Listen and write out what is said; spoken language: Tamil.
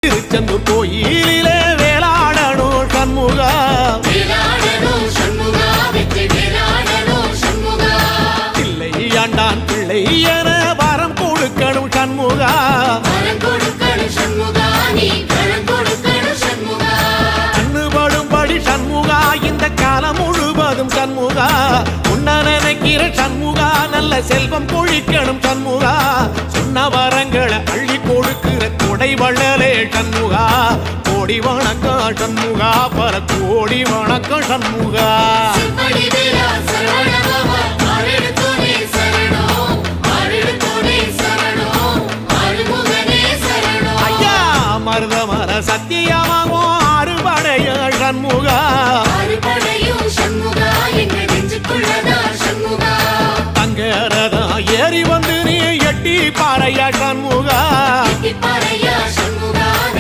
திருச்செந்தூர் கோயிலிலே வேளாடணும் சண்முகா, பிள்ளை ஆண்டான் பிள்ளை என வரம் கொடுக்கணும் சண்முகா, கண்ணுபடும்படி சண்முகா இந்த காலம் முழுவதும் சண்முகா, உன்ன நினைக்கிற சண்முகா நல்ல செல்வம் பொழிக்கணும் சண்முகா, சொன்ன வரங்களை அள்ளி கொடுக்கிற கொடை வள்ளலே சண்முகா, கோடி வணக்கம் சண்முகா, பல கோடி வணக்கம் சண்முகா. ஐயா மருதமர சத்தியமாகும் அறுபடைய சண்முகா, தங்கரதா ஏறி வந்து நீ எட்டி பாறையா சண்முகா.